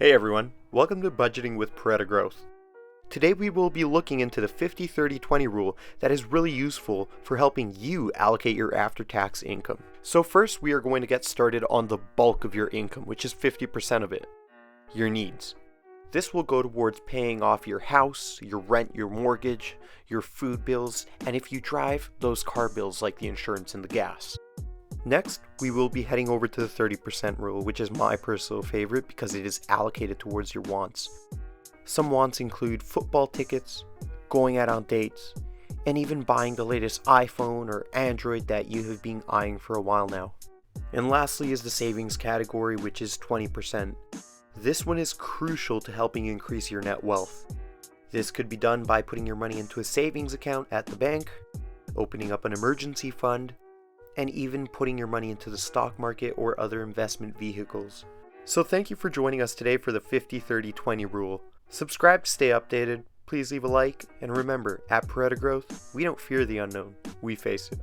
Hey everyone, welcome to Budgeting with Pereda Growth. Today we will be looking into the 50-30-20 rule that is really useful for helping you allocate your after-tax income. So first we are going to get started on the bulk of your income, which is 50% of it, your needs. This will go towards paying off your house, your rent, your mortgage, your food bills, and if you drive, those car bills like the insurance and the gas. Next, we will be heading over to the 30% rule, which is my personal favorite because it is allocated towards your wants. Some wants include football tickets, going out on dates, and even buying the latest iPhone or Android that you have been eyeing for a while now. And lastly is the savings category, which is 20%. This one is crucial to helping increase your net wealth. This could be done by putting your money into a savings account at the bank, opening up an emergency fund, and even putting your money into the stock market or other investment vehicles. So thank you for joining us today for the 50-30-20 rule. Subscribe to stay updated, please leave a like, and remember, at Pereda Growth, we don't fear the unknown, we face it.